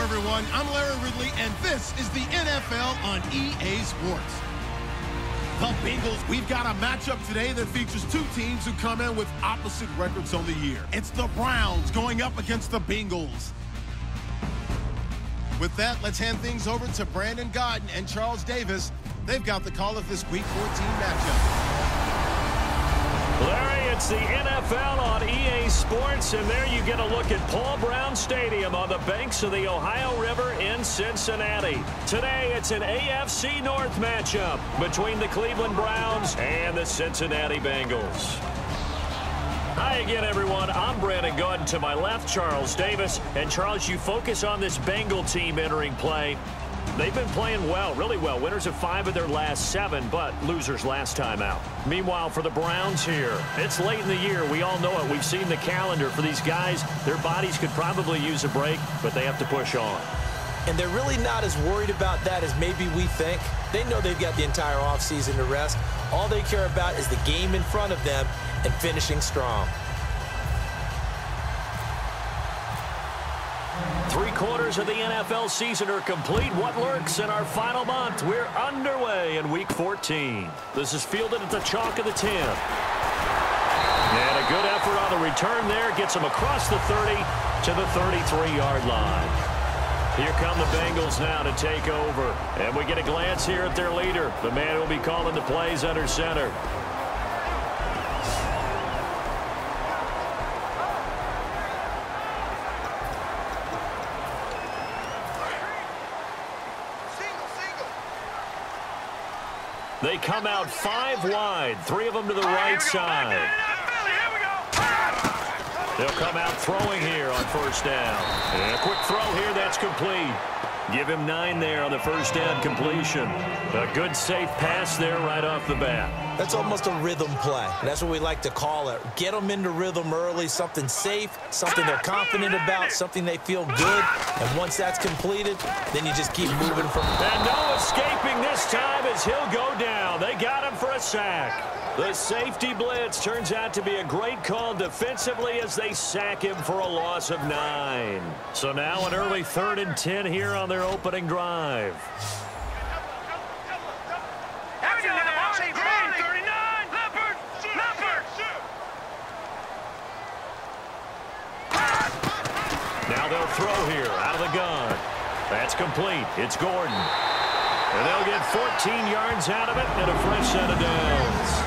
everyone. I'm Larry Ridley, and this is the NFL on EA Sports. The Bengals, we've got a matchup today that features two teams who come in with opposite records on the year. It's the Browns going up against the Bengals. With that, let's hand things over to Brandon Godden and Charles Davis. They've got the call of this Week 14 matchup. Larry, it's the NFL on EA Sports, and there you get a look at Paul Brown Stadium on the banks of the Ohio River in Cincinnati. Today, it's an AFC North matchup between the Cleveland Browns and the Cincinnati Bengals. Hi again, everyone. I'm Brandon Godden. To my left, Charles Davis. And, Charles, you focus on this Bengal team entering play. They've been playing well, really well. Winners of 5 of their last 7, but losers last time out. Meanwhile, for the Browns here, it's late in the year. We all know it. We've seen the calendar for these guys. Their bodies could probably use a break, but they have to push on. And they're really not as worried about that as maybe we think. They know they've got the entire offseason to rest. All they care about is the game in front of them and finishing strong. 3/4 of the NFL season are complete. What lurks in our final month? We're underway in Week 14. This is fielded at the chalk of the 10. And a good effort on the return there. Gets them across the 30 to the 33-yard line. Here come the Bengals now to take over. And we get a glance here at their leader, the man who will be calling the plays under center. They come out 5 wide, 3 of them to the right side. They'll come out throwing here on first down. And a quick throw here, that's complete. Give him 9 there on the first down completion. A good, safe pass there right off the bat. That's almost a rhythm play. That's what we like to call it. Get them into rhythm early, something safe, something they're confident about, something they feel good. And once that's completed, then you just keep moving from there. And no escaping this time as he'll go down. They got him for a sack. The safety blitz turns out to be a great call defensively as they sack him for a loss of 9. So now an early 3rd and 10 here on their opening drive. Now they'll throw here out of the gun. That's complete. It's Gordon. And they'll get 14 yards out of it and a fresh set of downs.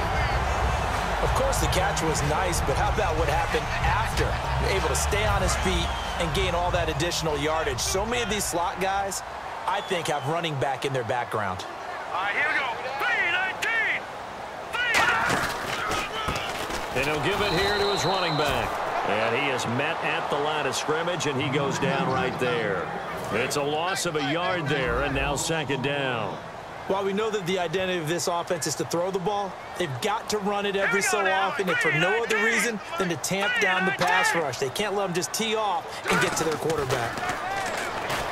Of course, the catch was nice, but how about what happened after? Able to stay on his feet and gain all that additional yardage. So many of these slot guys, I think, have running back in their background. All right, here we go. 3-19. And he'll give it here to his running back. And he is met at the line of scrimmage, and he goes down right there. It's a loss of a yard there, and now 2nd down. While we know that the identity of this offense is to throw the ball, they've got to run it every so often, and for no other reason than to tamp down the pass rush. They can't let them just tee off and get to their quarterback.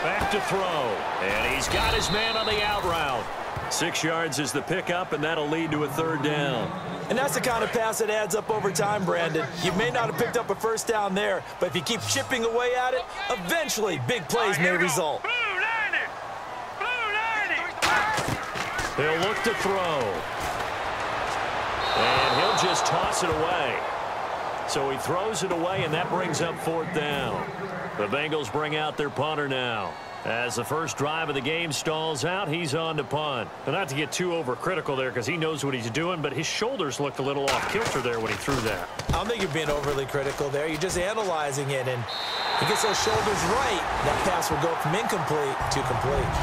Back to throw, and he's got his man on the out route. 6 yards is the pickup, and that'll lead to a 3rd down. And that's the kind of pass that adds up over time, Brandon. You may not have picked up a first down there, but if you keep chipping away at it, eventually big plays may result. He'll look to throw. And he'll just toss it away. So he throws it away, and that brings up 4th down. The Bengals bring out their punter now. As the first drive of the game stalls out, he's on to punt. And not to get too overcritical there because he knows what he's doing, but his shoulders looked a little off kilter there when he threw that. I don't think you're being overly critical there. You're just analyzing it, and he gets those shoulders right. That pass will go from incomplete to complete.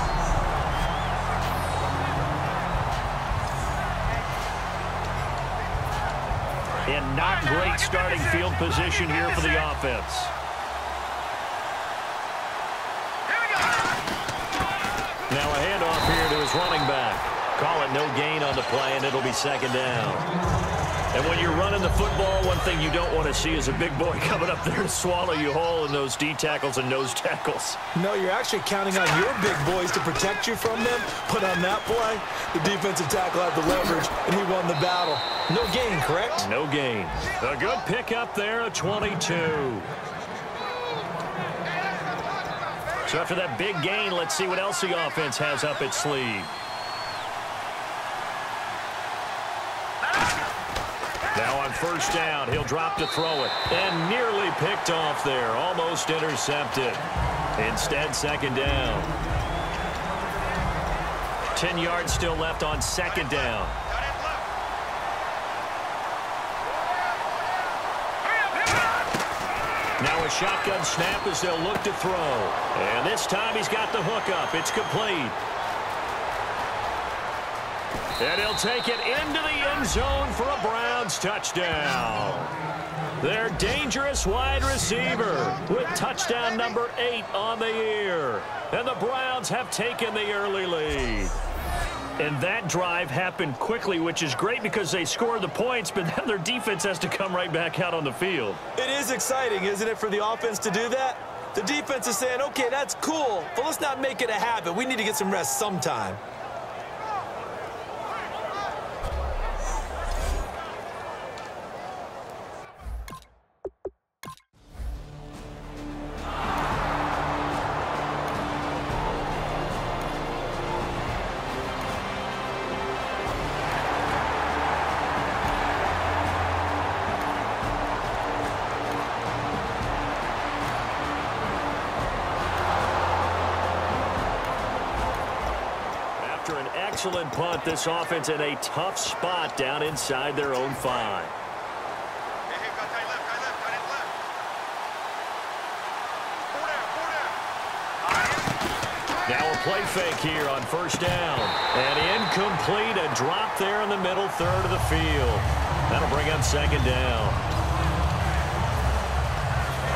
And not great starting field position here for the offense. Now a handoff here to his running back. Call it no gain on the play, and it'll be 2nd down. And when you're running the football, one thing you don't want to see is a big boy coming up there to swallow you whole in those D tackles and nose tackles. No, you're actually counting on your big boys to protect you from them. But on that play, the defensive tackle had the leverage, and he won the battle. No gain, correct? No gain. A good pickup there, a 22. So after that big gain, let's see what else the offense has up its sleeve. Now on first down, he'll drop to throw it. And nearly picked off there. Almost intercepted. Instead, second down. 10 yards still left on second down. Now a shotgun snap as they'll look to throw. And this time he's got the hook up. It's complete. And he'll take it into the end zone for a Browns touchdown. Their dangerous wide receiver with touchdown number 8 on the year. And the Browns have taken the early lead. And that drive happened quickly, which is great because they scored the points, but then their defense has to come right back out on the field. It is exciting, isn't it, for the offense to do that? The defense is saying, okay, that's cool, but let's not make it a habit. We need to get some rest sometime. Excellent punt. This offense in a tough spot down inside their own 5. Now a play fake here on first down. And incomplete. A drop there in the middle third of the field. That'll bring up second down.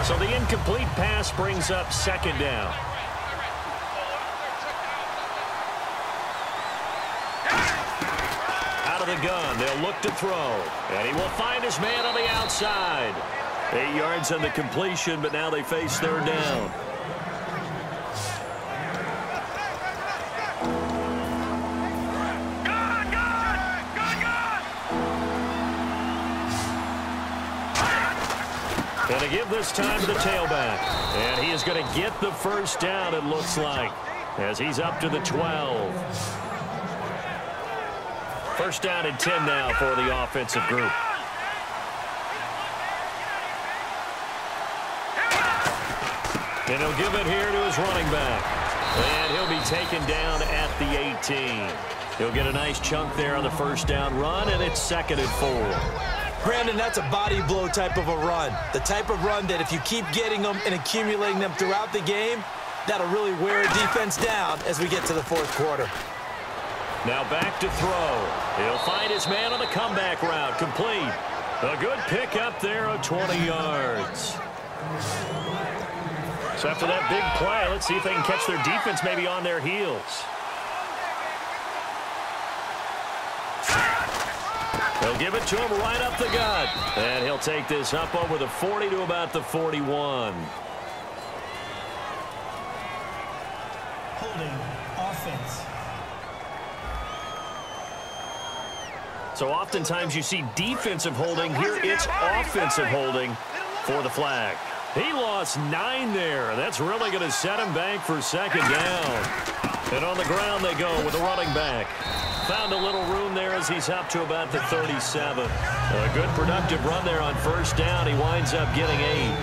So the incomplete pass brings up second down. Of the gun, they'll look to throw, and he will find his man on the outside. 8 yards on the completion, but now they face third down. And to give this time to the tailback, and he is going to get the first down, it looks like, as he's up to the 12. First down and 10 now for the offensive group. And he'll give it here to his running back. And he'll be taken down at the 18. He'll get a nice chunk there on the first down run, and it's 2nd and 4. Brandon, that's a body blow type of a run. The type of run that if you keep getting them and accumulating them throughout the game, that'll really wear a defense down as we get to the fourth quarter. Now back to throw. He'll find his man on the comeback route. Complete. A good pickup there of 20 yards. So after that big play, let's see if they can catch their defense maybe on their heels. They'll give it to him right up the gut. And he'll take this up over the 40 to about the 41. Holding offense. So oftentimes you see defensive holding. Here it's offensive holding for the flag. He lost 9 there. That's really going to set him back for second down. And on the ground they go with a running back. Found a little room there as he's up to about the 37. A good productive run there on first down. He winds up getting 8.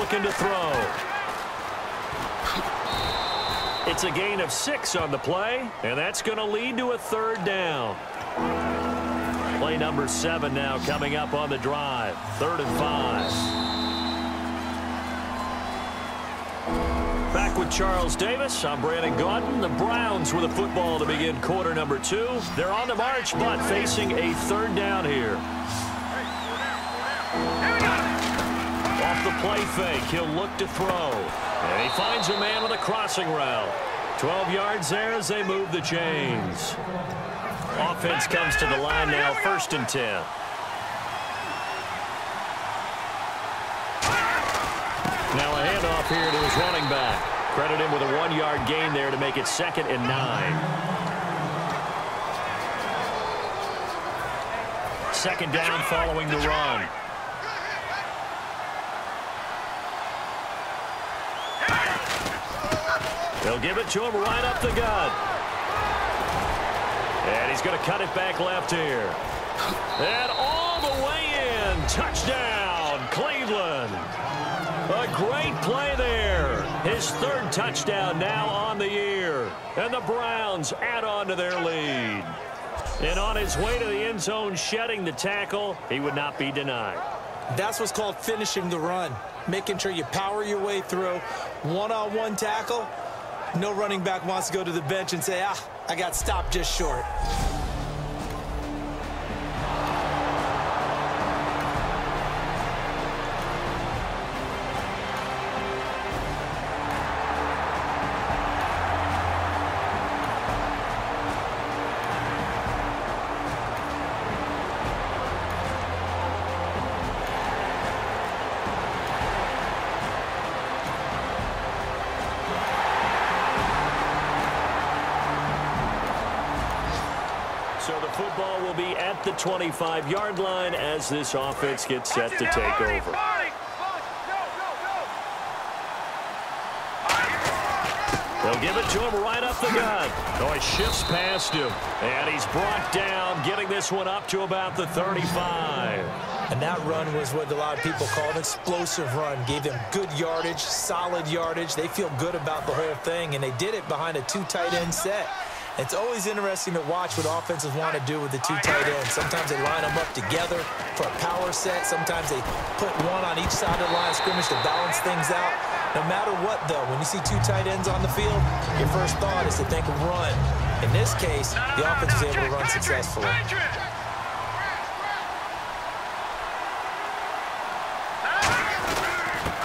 Looking to throw. It's a gain of 6 on the play, and that's going to lead to a third down. Play number 7 now coming up on the drive. 3rd and 5. Back with Charles Davis. I'm Brandon Gaudin. The Browns with a football to begin quarter number 2. They're on the march, but facing a third down here. Off the play fake, he'll look to throw. And he finds a man on the crossing route. 12 yards there as they move the chains. Offense comes to the line now, 1st and 10. Now a handoff here to his running back. Credit him with a 1-yard gain there to make it 2nd and 9. 2nd down following the run. They'll give it to him right up the gut. And he's going to cut it back left here. And all the way in. Touchdown, Cleveland. A great play there. His 3rd touchdown now on the year. And the Browns add on to their lead. And on his way to the end zone, shedding the tackle, he would not be denied. That's what's called finishing the run. Making sure you power your way through. One-on-one tackle. No running back wants to go to the bench and say, I got stopped just short. So the football will be at the 25-yard line as this offense gets set to take over. They'll give it to him right up the gut. Oh, he shifts past him. And he's brought down, getting this one up to about the 35. And that run was what a lot of people call an explosive run. Gave them good yardage, solid yardage. They feel good about the whole thing, and they did it behind a 2 tight end set. It's always interesting to watch what offenses want to do with the 2 tight ends. Sometimes they line them up together for a power set. Sometimes they put one on each side of the line of scrimmage to balance things out. No matter what, though, when you see 2 tight ends on the field, your first thought is to think of run. In this case, the offense was able to run successfully.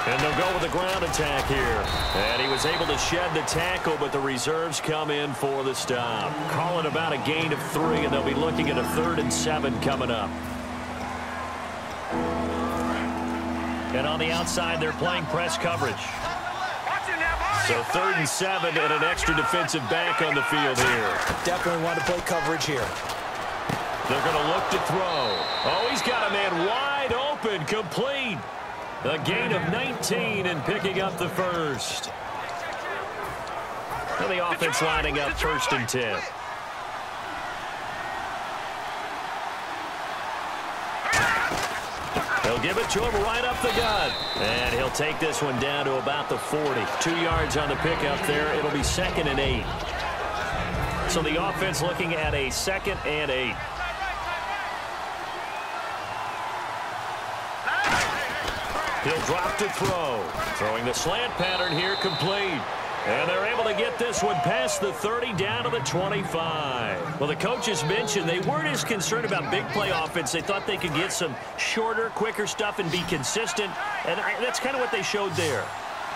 And they'll go with the ground attack here. And he was able to shed the tackle, but the reserves come in for the stop. Calling about a gain of 3, and they'll be looking at a 3rd and 7 coming up. And on the outside, they're playing press coverage. So 3rd and 7 and an extra defensive back on the field here. Definitely want to play coverage here. They're going to look to throw. Oh, he's got a man wide open, complete. A gain of 19 and picking up the 1st. And the offense lining up 1st and 10. They'll give it to him right up the gut. And he'll take this one down to about the 40. 2 yards on the pickup there. It'll be 2nd and 8. So the offense looking at a 2nd and 8. He'll drop to throw. Throwing the slant pattern here, complete. And they're able to get this one past the 30 down to the 25. Well, the coaches mentioned they weren't as concerned about big play offense. They thought they could get some shorter, quicker stuff and be consistent. And that's kind of what they showed there.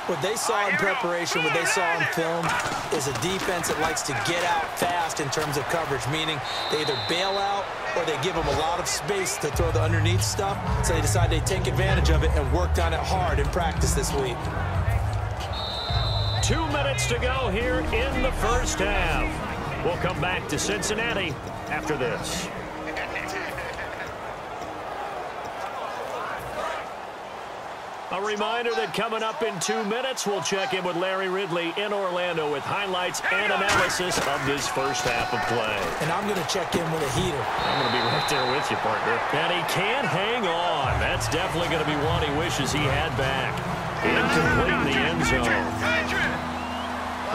What they saw in preparation, what they saw in film, is a defense that likes to get out fast in terms of coverage, meaning they either bail out or they give them a lot of space to throw the underneath stuff. So they decided they'd take advantage of it and worked on it hard in practice this week. 2 minutes to go here in the 1st half. We'll come back to Cincinnati after this. A reminder that coming up in 2 minutes, we'll check in with Larry Ridley in Orlando with highlights and analysis of this 1st half of play. And I'm going to check in with a heater. I'm going to be right there with you, partner. And he can't hang on. That's definitely going to be one he wishes he had back. Incomplete in the end zone.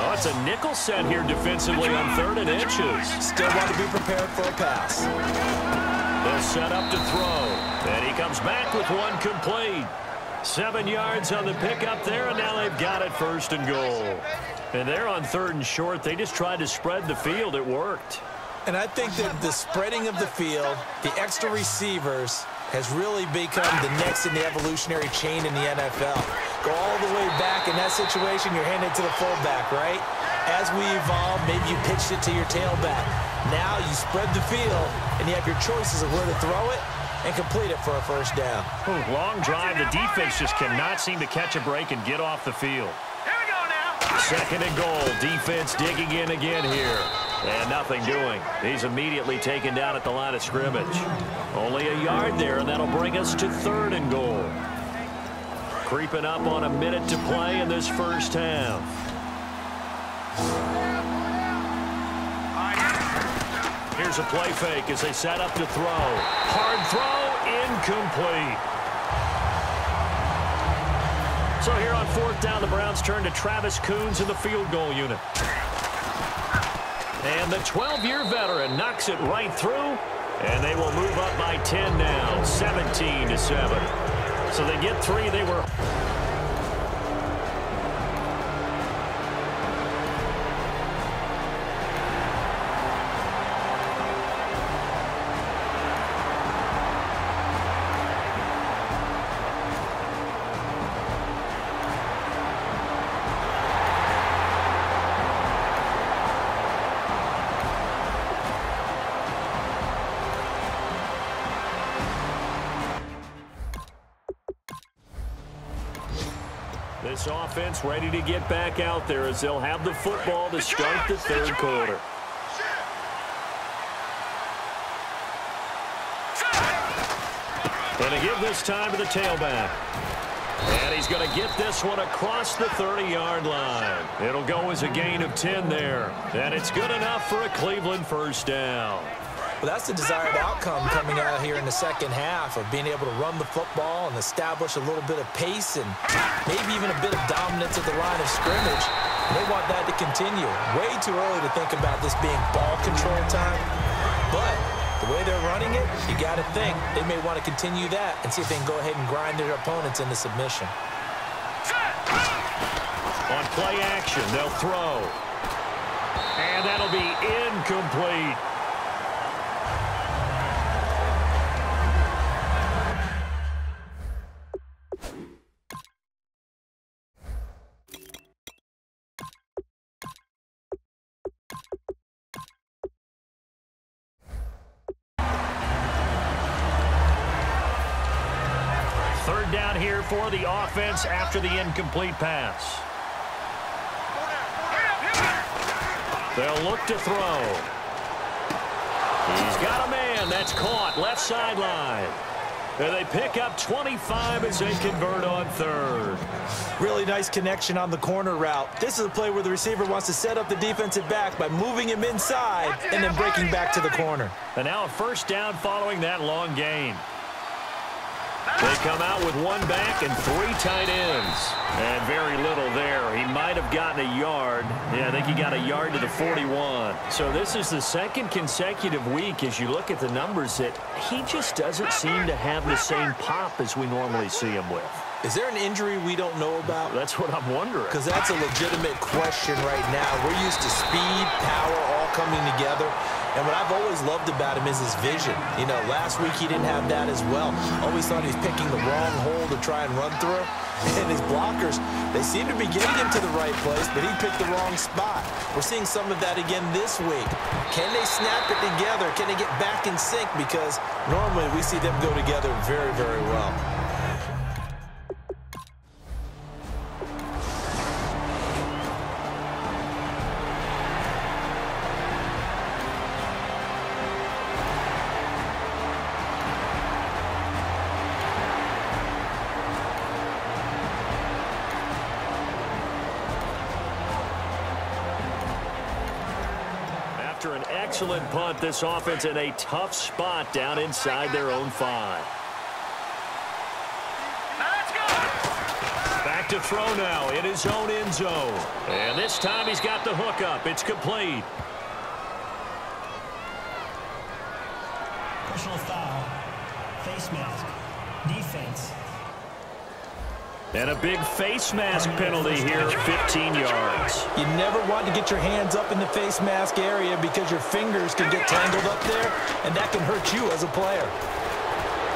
Oh, it's a nickel set here defensively on 3rd and inches. Still want to be prepared for a pass. They'll set up to throw. And he comes back with one complete. 7 yards on the pickup there, and now they've got it 1st and goal. And they're on 3rd and short. They just tried to spread the field. It worked. And I think that the spreading of the field, the extra receivers, has really become the next in the evolutionary chain in the NFL. Go all the way back in that situation, you're handed to the fullback, right? As we evolve, maybe you pitched it to your tailback. Now you spread the field, and you have your choices of where to throw it and complete it for a 1st down. Long drive. The defense just cannot seem to catch a break and get off the field. Here we go now. Second and goal. Defense digging in again here. And nothing doing. He's immediately taken down at the line of scrimmage. Only a yard there, and that'll bring us to third and goal. Creeping up on a minute to play in this first half. Here's a play fake as they set up to throw. Hard throw, incomplete. So here on fourth down, the Browns turn to Travis Coons in the field goal unit. And the 12-year veteran knocks it right through, and they will move up by 10 now, 17-7. So they get 3. They were... This offense ready to get back out there as they'll have the football to start the third quarter. And to give this time to the tailback. And he's going to get this one across the 30-yard line. It'll go as a gain of 10 there. And it's good enough for a Cleveland first down. Well, that's the desired outcome coming out here in the second half of being able to run the football and establish a little bit of pace and maybe even a bit of dominance at the line of scrimmage. And they want that to continue. Way too early to think about this being ball control time. But the way they're running it, you got to think they may want to continue that and see if they can go ahead and grind their opponents into submission. On play action, they'll throw. And that'll be incomplete. Third down here for the offense after the incomplete pass. They'll look to throw. He's got a man. That's caught. Left sideline. And they pick up 25 as they convert on third. Really nice connection on the corner route. This is a play where the receiver wants to set up the defensive back by moving him inside and then breaking back to the corner. And now a first down following that long gain. They come out with one back and 3 tight ends. And very little there. He might have gotten a yard. Yeah, I think he got a yard to the 41. So this is the second consecutive week as you look at the numbers that he just doesn't seem to have the same pop as we normally see him with. Is there an injury we don't know about? That's what I'm wondering. Because that's a legitimate question right now. We're used to speed, power, all coming together. And what I've always loved about him is his vision. You know, last week he didn't have that as well. Always thought he was picking the wrong hole to try and run through. And his blockers, they seem to be getting him to the right place, but he picked the wrong spot. We're seeing some of that again this week. Can they snap it together? Can they get back in sync? Because normally we see them go together very, very well. After an excellent punt, this offense in a tough spot down inside their own 5. Back to throw now in his own end zone. And this time he's got the hook up. It's complete. Personal foul. Face mask. Defense. And a big face mask penalty here, 15 yards. You never want to get your hands up in the face mask area because your fingers can get tangled up there, and that can hurt you as a player.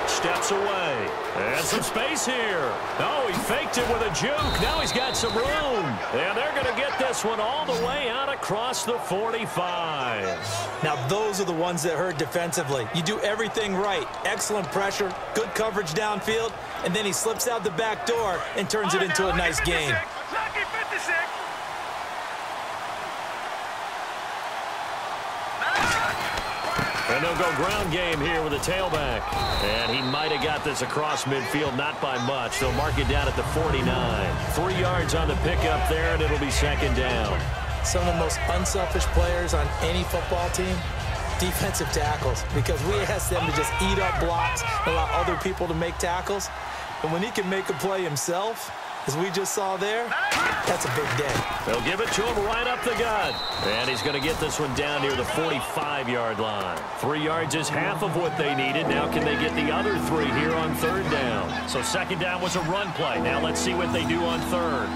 Steps away. And some space here. Oh, he faked it with a juke. Now he's got some room. And they're going to get this one all the way out across the 45. Now, those are the ones that hurt defensively. You do everything right. Excellent pressure, good coverage downfield, and then he slips out the back door and turns it into a nice gain. And they'll go ground game here with a tailback. And he might have got this across midfield, not by much. They'll mark it down at the 49. 3 yards on the pickup there, and it'll be second down. Some of the most unselfish players on any football team, defensive tackles, because we ask them to just eat up blocks and allow other people to make tackles. And when he can make a play himself, as we just saw there, that's a big day. They'll give it to him right up the gut. And he's going to get this one down near the 45-yard line. 3 yards is half of what they needed. Now can they get the other 3 here on third down? So second down was a run play. Now let's see what they do on third.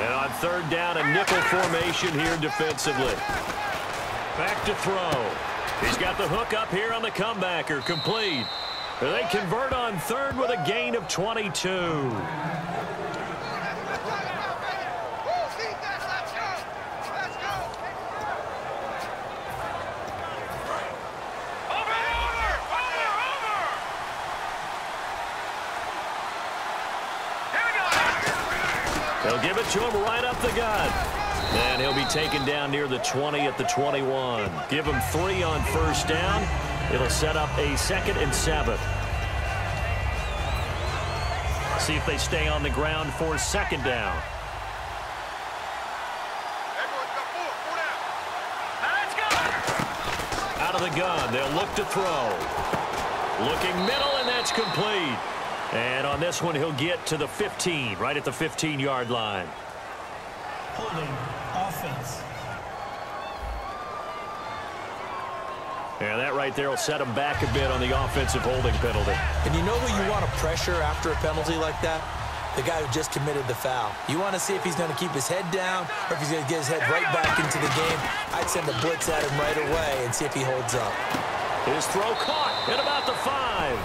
And on third down, a nickel formation here defensively. Back to throw. He's got the hook up here on the comebacker. Complete. They convert on third with a gain of 22. They'll give it to him right up the gut. And he'll be taken down near the 20 at the 21. Give him 3 on first down. It'll set up a 2nd and 7. See if they stay on the ground for second down. Out of the gun, they'll look to throw. Looking middle, and that's complete. And on this one, he'll get to the 15, right at the 15-yard line. Holding offense. And that right there will set him back a bit on the offensive holding penalty. And you know who you want to pressure after a penalty like that? The guy who just committed the foul. You want to see if he's going to keep his head down or if he's going to get his head right back into the game. I'd send a blitz at him right away and see if he holds up. His throw caught at about the 5.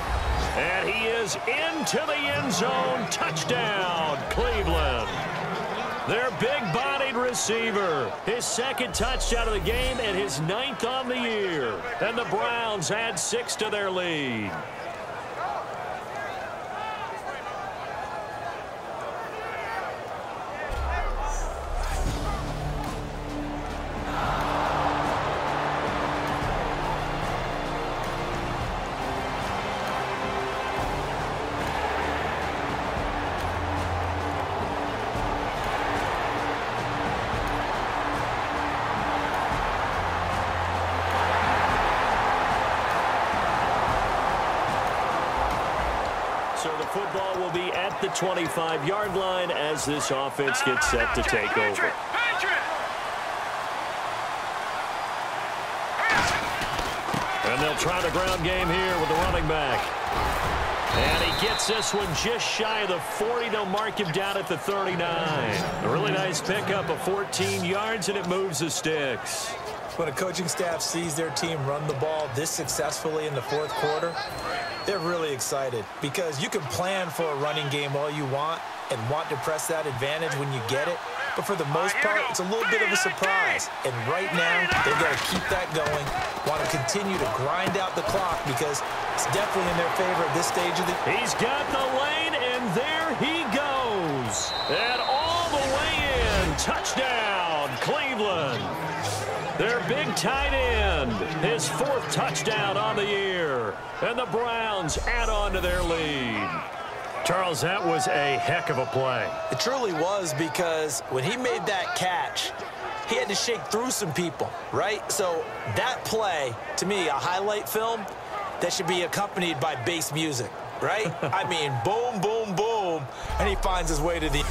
And he is into the end zone. Touchdown, Cleveland. Their big-bodied receiver. His 2nd touchdown of the game and his 9th on the year. And the Browns add 6 to their lead. Football will be at the 25-yard line as this offense gets set to take over. And they'll try the ground game here with the running back. And he gets this one just shy of the 40. They'll mark him down at the 39. A really nice pickup of 14 yards, and it moves the sticks. When a coaching staff sees their team run the ball this successfully in the 4th quarter, they're really excited because you can plan for a running game all you want and want to press that advantage when you get it. But for the most part, it's a little bit of a surprise. And right now, they've got to keep that going, want to continue to grind out the clock because it's definitely in their favor at this stage of the... He's got the lane, and there he goes. And all the way in. Touchdown, Cleveland. Their big tight end, his 4th touchdown on the year. And the Browns add on to their lead. Charles, that was a heck of a play. It truly was because when he made that catch, he had to shake through some people, right? So that play, to me, a highlight film that should be accompanied by bass music, right? I mean, boom, boom, boom, and he finds his way to the...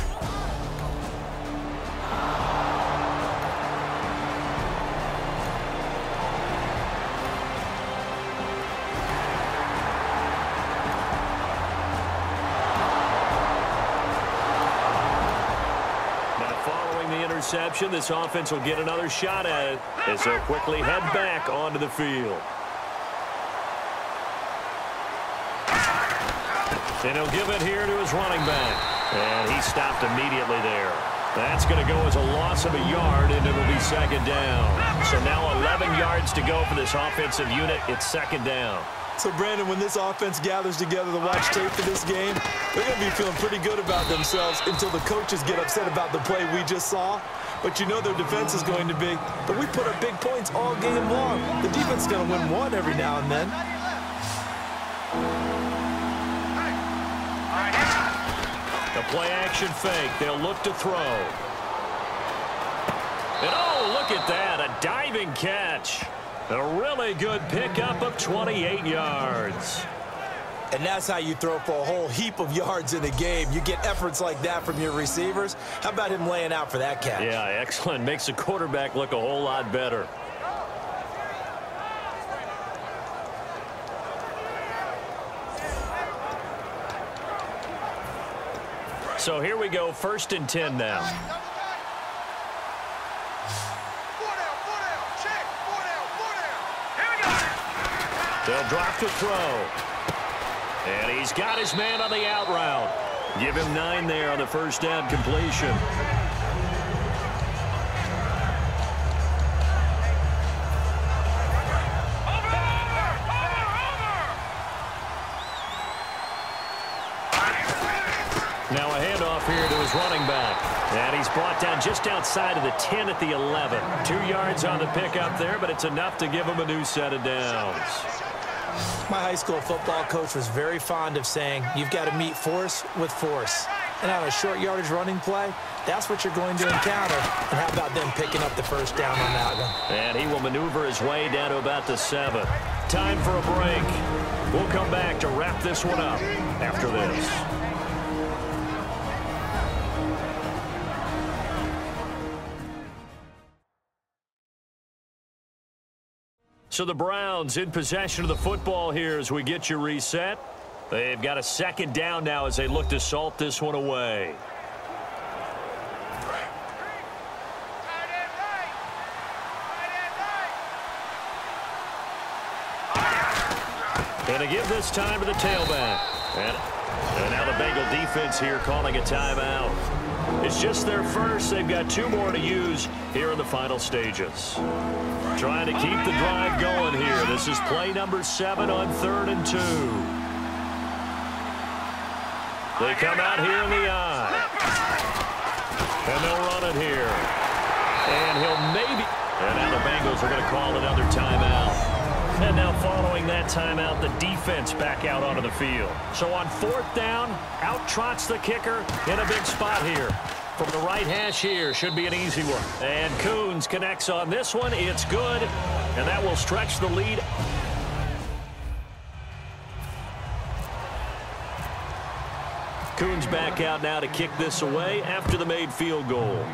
interception. This offense will get another shot at it as they'll quickly head back onto the field. And he'll give it here to his running back. And he stopped immediately there. That's going to go as a loss of a yard, and it'll be second down. So now 11 yards to go for this offensive unit. It's second down. So, Brandon, when this offense gathers together to watch tape for this game, they're going to be feeling pretty good about themselves until the coaches get upset about the play we just saw. but you know their defense is going to be. But we put up big points all game long. The defense is going to win one every now and then. The play action fake. They'll look to throw. And oh, look at that. A diving catch. A really good pickup of 28 yards. And that's how you throw for a whole heap of yards in a game. You get efforts like that from your receivers. How about him laying out for that catch? Yeah, excellent. Makes the quarterback look a whole lot better. So here we go, 1st and 10 now. They'll drop to throw. And he's got his man on the out route. Give him 9 there on the first down completion. Now a handoff here to his running back. And he's brought down just outside of the 10 at the 11. 2 yards on the pickup there, but it's enough to give him a new set of downs. My high school football coach was very fond of saying, you've got to meet force with force. And on a short yardage running play, that's what you're going to encounter. And how about them picking up the first down on that one? And he will maneuver his way down to about the 7. Time for a break. We'll come back to wrap this one up after this. So the Browns in possession of the football here as we get you reset. They've got a 2nd down now as they look to salt this one away. And to give this time to the tailback. And now the Bengal defense here calling a timeout. It's just their first. They've got 2 more to use here in the final stages. Trying to keep the drive going here. This is play number 7 on 3rd and 2. They come out here in the eye. And they'll run it here. And he'll maybe... And now the Bengals are going to call another timeout. And now following that timeout, the defense back out onto the field. So on 4th down, out trots the kicker in a big spot here. From the right hash here, should be an easy one. And Coons connects on this one. It's good. And that will stretch the lead. Coons back out now to kick this away after the made field goal.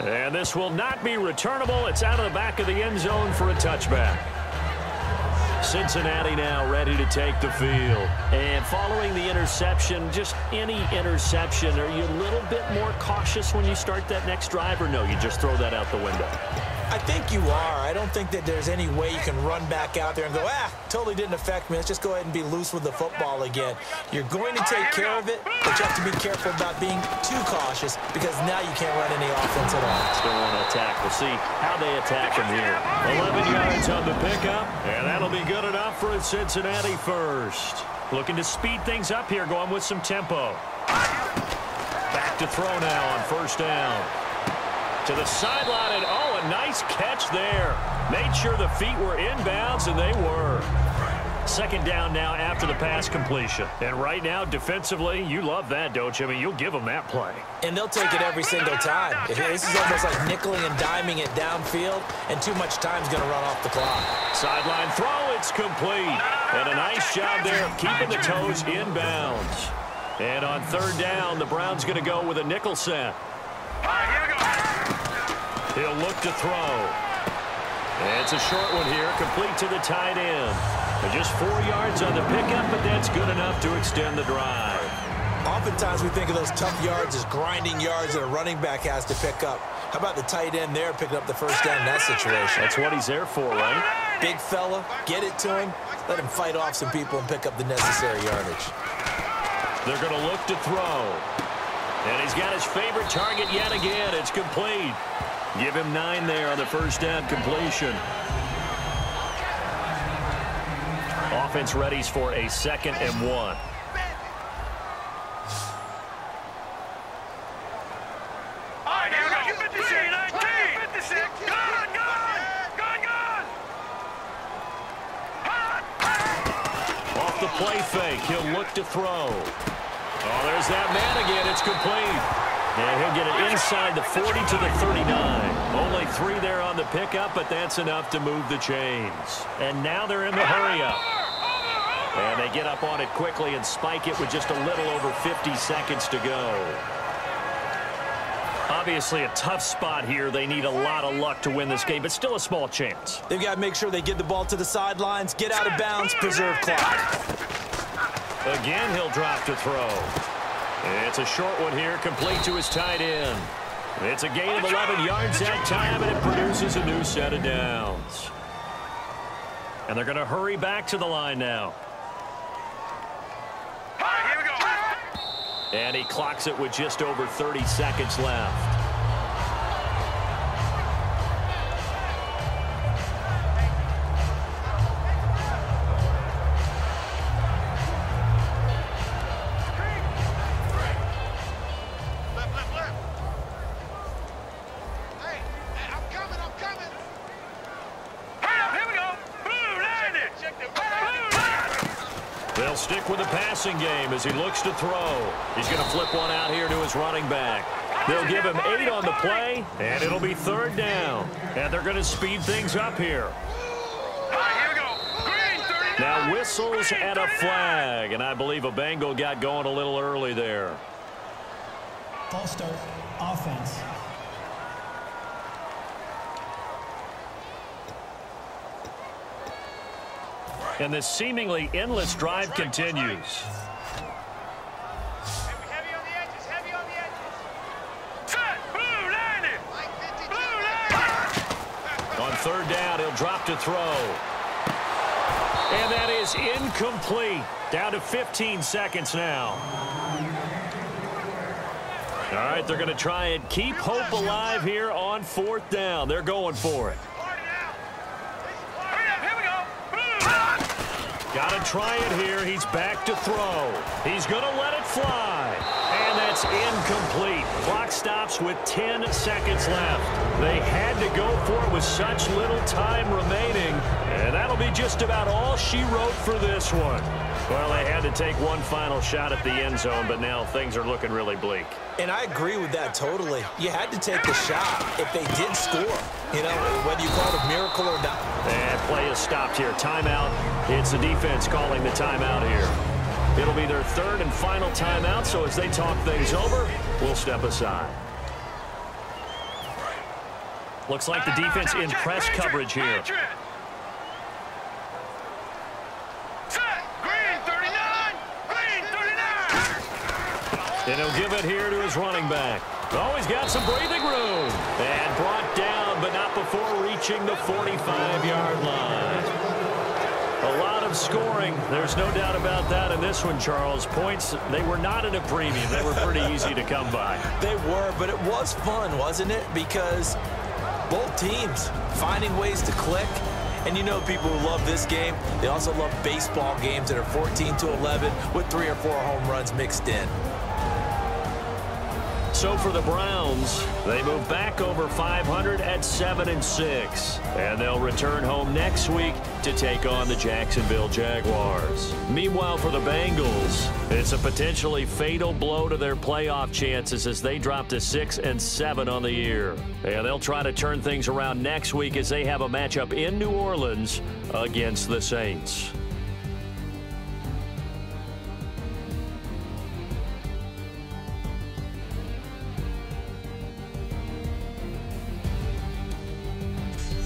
And this will not be returnable. It's out of the back of the end zone for a touchback. Cincinnati now ready to take the field. And following the interception, just any interception, are you a little bit more cautious when you start that next drive, or no, you just throw that out the window? I think you are. I don't think that there's any way you can run back out there and go, totally didn't affect me. Let's just go ahead and be loose with the football again. You're going to take care of it, but you have to be careful about being too cautious because now you can't run any offense at all. Still want to attack. We'll see how they attack him here. 11 yards on the pickup, and that'll be good enough for a Cincinnati first. Looking to speed things up here, going with some tempo. Back to throw now on 1st down. To the sideline, and a nice catch there. Made sure the feet were inbounds, and they were. 2nd down now after the pass completion. And right now, defensively, you love that, don't you? I mean, you'll give them that play. And they'll take it every single time. This is almost like nickeling and diming it downfield, and too much time's going to run off the clock. Sideline throw, it's complete. And a nice job there of keeping the toes inbounds. And on 3rd down, the Browns going to go with a nickel set. He'll look to throw. It's a short one here, complete to the tight end. And just 4 yards on the pickup, but that's good enough to extend the drive. Oftentimes we think of those tough yards as grinding yards that a running back has to pick up. How about the tight end there picking up the first down in that situation? That's what he's there for, right? Big fella, get it to him, let him fight off some people and pick up the necessary yardage. They're going to look to throw. And he's got his favorite target yet again. It's complete. Give him 9 there on the first down completion. Offense readies for a 2nd and 1. Off the play fake, he'll look to throw. Oh, there's that man again. It's complete. And he'll get it inside the 40 to the 39. Only 3 there on the pickup, but that's enough to move the chains. And now they're in the hurry-up. And they get up on it quickly and spike it with just a little over 50 seconds to go. Obviously a tough spot here. They need a lot of luck to win this game, but still a small chance. They've got to make sure they get the ball to the sidelines, get out of bounds, preserve clock. Again, he'll drop to throw. It's a short one here, complete to his tight end. It's a gain of 11 yards that time, and it produces a new set of downs. And they're going to hurry back to the line now. And he clocks it with just over 30 seconds left. They'll stick with the passing game as he looks to throw. He's going to flip one out here to his running back. They'll give him 8 on the play, and it'll be 3rd down. And they're going to speed things up here. Now whistles and a flag, and I believe a Bengal got going a little early there. False start, offense. And this seemingly endless drive continues. Heavy on the edges, heavy on the edges. On 3rd down, he'll drop to throw. And that is incomplete. Down to 15 seconds now. All right, they're going to try and keep hope alive here on 4th down. They're going for it. Got to try it here. He's back to throw. He's going to let it fly. And that's incomplete. Clock stops with 10 seconds left. They had to go for it with such little time remaining. And that'll be just about all she wrote for this one. Well, they had to take one final shot at the end zone, but now things are looking really bleak. And I agree with that totally. You had to take the shot if they did score. You know, whether you call it a miracle or not. And play is stopped here. Timeout. It's the defense calling the timeout here. It'll be their 3rd and final timeout, so as they talk things over, we'll step aside. Looks like the defense in press coverage here. And he'll give it here to his running back. Oh, he's got some breathing room. And brought down, but not before reaching the 45-yard line. A lot of scoring. There's no doubt about that in this one, Charles. Points, they were not at a premium. They were pretty easy to come by. They were, but it was fun, wasn't it? Because both teams finding ways to click. And you know people who love this game, they also love baseball games that are 14-11 with 3 or 4 home runs mixed in. So for the Browns, they move back over 500 at 7-6. And they'll return home next week to take on the Jacksonville Jaguars. Meanwhile, for the Bengals, it's a potentially fatal blow to their playoff chances as they drop to 6-7 on the year. And they'll try to turn things around next week as they have a matchup in New Orleans against the Saints.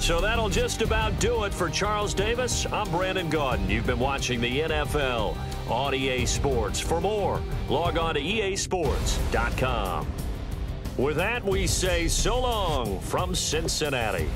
So that'll just about do it for Charles Davis. I'm Brandon Gaudin. You've been watching the NFL on EA Sports. For more, log on to easports.com. With that, we say so long from Cincinnati.